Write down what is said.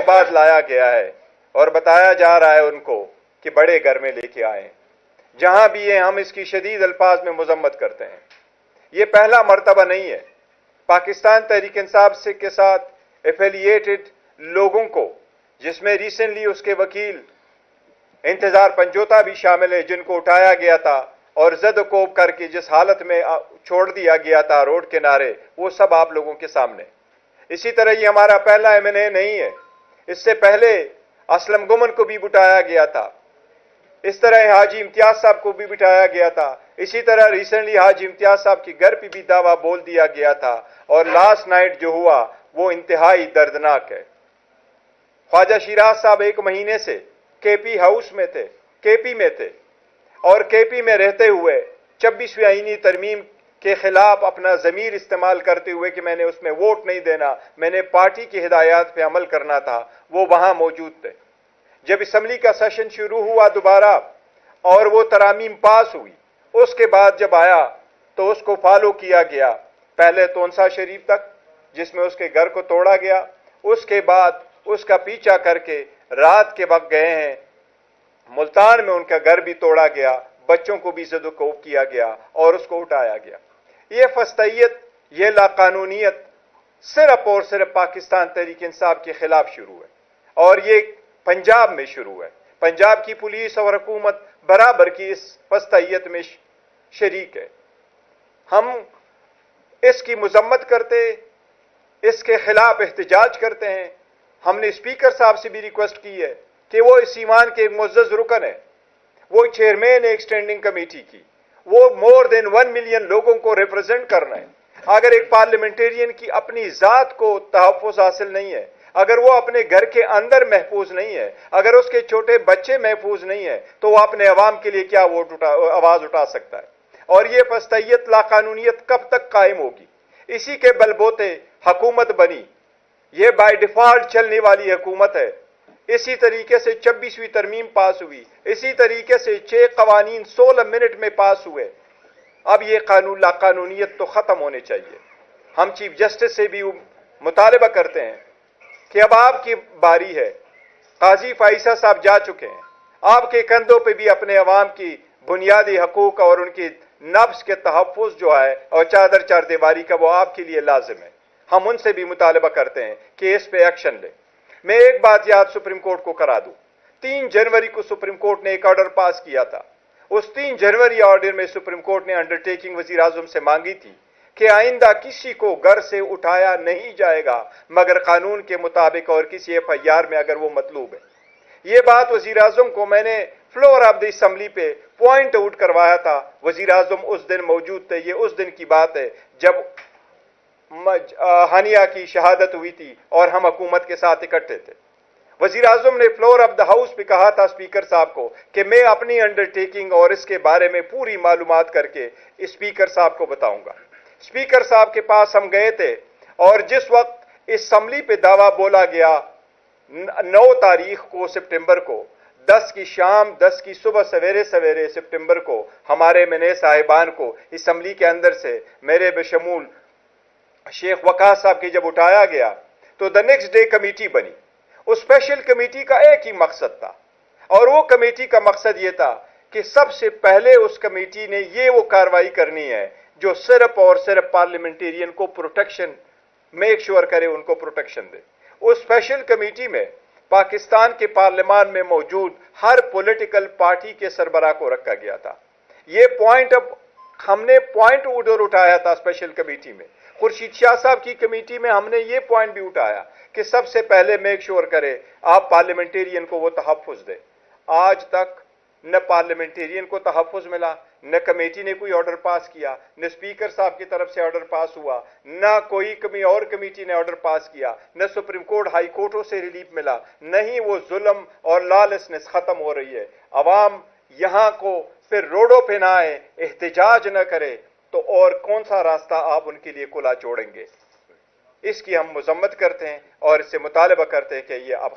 बाद लाया गया है और बताया जा रहा है उनको कि बड़े घर में लेके आए। जहां भी है हम इसकी शदीद अल्फाज में मजम्मत करते हैं। ये पहला मर्तबा नहीं है। पाकिस्तान तहरीक इंसाफ से के साथ एफिलिएटेड लोगों को, जिसमें रिसेंटली उसके वकील इंतजार पंजोता भी शामिल है, जिनको उठाया गया था और जद कोब करके जिस हालत में छोड़ दिया गया था रोड किनारे, वो सब आप लोगों के सामने। इसी तरह ये हमारा पहला M&A नहीं है। इससे पहले असलम गुमन को भी बिठाया गया था, इस तरह हाजी इम्तियाज साहब को भी बिठाया गया था, इसी तरह रिसेंटली हाजी इम्तियाज साहब के घर पे भी दावा बोल दिया गया था। और लास्ट नाइट जो हुआ वो इंतहाई दर्दनाक है। ख्वाजा शिराज साहब 1 महीने से केपी हाउस में थे, केपी में थे, और केपी में रहते हुए 26वीं आईनी तरमीम के खिलाफ अपना ज़मीर इस्तेमाल करते हुए कि मैंने उसमें वोट नहीं देना, मैंने पार्टी की हिदायत पे अमल करना था, वो वहां मौजूद थे। जब असम्बली का सेशन शुरू हुआ दोबारा और वो तरामीम पास हुई, उसके बाद जब आया तो उसको फॉलो किया गया, पहले तोनसा शरीफ तक जिसमें उसके घर को तोड़ा गया, उसके बाद उसका पीछा करके रात के वक्त गए हैं मुल्तान में, उनका घर भी तोड़ा गया, बच्चों को भी ज़द-ओ-कोब किया गया और उसको उठाया गया। ये फस्तैयत, ये लाकानूनियत सिर्फ और सिर्फ पाकिस्तान तहरीक इंसाफ के खिलाफ शुरू है और ये पंजाब में शुरू है। पंजाब की पुलिस और हुकूमत बराबर की इस फस्तैयत में शरीक है। हम इसकी मजम्मत करते, इसके खिलाफ एहतजाज करते हैं। हमने स्पीकर साहब से भी रिक्वेस्ट की है कि वो इस ईमान के एक मुअज़्ज़ज़ रुकन है, वो चेयरमैन है एक स्टैंडिंग कमेटी की, वो मोर देन 1 मिलियन लोगों को रिप्रेजेंट करना है। अगर एक पार्लियामेंटेरियन की अपनी जात को तहफ़्फ़ुज़ हासिल नहीं है, अगर वो अपने घर के अंदर महफूज नहीं है, अगर उसके छोटे बच्चे महफूज नहीं है, तो वो अपने अवाम के लिए क्या आवाज उठा सकता है? और ये फस्तैयत लाकानूनियत कब तक कायम होगी? इसी के बलबोते हुकूमत बनी, ये बाय डिफॉल्ट चलने वाली हुकूमत है। इसी तरीके से 26वीं तरमीम पास हुई, इसी तरीके से 6 कवानीन 16 मिनट में पास हुए। अब ये कानून लाकानूनियत तो खत्म होने चाहिए। हम चीफ जस्टिस से भी मुतालबा करते हैं कि अब आपकी बारी है। काजी फाइसा साहब जा चुके हैं, आपके कंधों पे भी अपने अवाम की बुनियादी हकूक और उनकी नफ्स के तहफ़्फ़ुज़ जो है और चादर चारदीवारी का, वो आपके लिए लाजिम है। हम उनसे भी मुतालबा करते हैं कि इस पे एक्शन ले। मैं एक बात याद सुप्रीम कोर्ट को करा दूं, 3 जनवरी को सुप्रीम कोर्ट ने एक ऑर्डर पास किया था। उस 3 जनवरी ऑर्डर में सुप्रीम कोर्ट ने अंडरटेकिंग वज़ीर आज़म से मांगी थी कि आइंदा किसी को घर से उठाया नहीं जाएगा मगर कानून के मुताबिक और किसी FIR में अगर वो मतलूब है। ये बात वज़ीर आज़म को मैंने फ्लोर ऑफ द असम्बली पे पॉइंट आउट करवाया था। वज़ीर आज़म उस दिन मौजूद थे। ये उस दिन की बात है जब हानिया की शहादत हुई थी और हम हुकूमत के साथ इकट्ठे थे। वज़ीर आज़म ने फ्लोर ऑफ द हाउस पे कहा था स्पीकर साहब को कि मैं अपनी अंडरटेकिंग और इसके बारे में पूरी मालूमात करके स्पीकर साहब को बताऊंगा। स्पीकर साहब के पास हम गए थे और जिस वक्त इस असम्बली पे दावा बोला गया 9 तारीख को सितंबर को 10 की शाम 10 की सुबह सवेरे सवेरे सितंबर को हमारे MNA साहिबान को इस असम्बली के अंदर से मेरे बशमूल शेख वकास साहब की जब उठाया गया तो द नेक्स्ट डे कमेटी बनी। उस स्पेशल कमेटी का एक ही मकसद था और वो कमेटी का मकसद ये था कि सबसे पहले उस कमेटी ने ये वो कार्रवाई करनी है जो सिर्फ और सिर्फ पार्लियामेंटेरियन को प्रोटेक्शन मेक श्योर करे, उनको प्रोटेक्शन दे। उस स्पेशल कमेटी में पाकिस्तान के पार्लियामान में मौजूद हर पॉलिटिकल पार्टी के सरबराह को रखा गया था। ये पॉइंट अब हमने पॉइंट उठाया था स्पेशल कमेटी में। खुर्शीद शाह साहब की कमेटी में हमने ये पॉइंट भी उठाया कि सबसे पहले मेक श्योर करे आप पार्लियामेंटेरियन को वो तहफ़्फ़ुज़ दे। आज तक न पार्लियामेंटेरियन को तहफ़्फ़ुज़ मिला, न कमेटी ने कोई ऑर्डर पास किया, न स्पीकर साहब की तरफ से ऑर्डर पास हुआ, न कोई और कमेटी ने ऑर्डर पास किया, न सुप्रीम कोर्ट हाई कोर्टों से रिलीफ मिला, न ही वो जुल्म और लॉलेसनेस खत्म हो रही है। अवाम यहाँ को फिर रोडों पे ना आए, एहतजाज न करे तो और कौन सा रास्ता आप उनके लिए खुला छोड़ेंगे? इसकी हम मजम्मत करते हैं और इससे मुतालबा करते हैं कि ये अब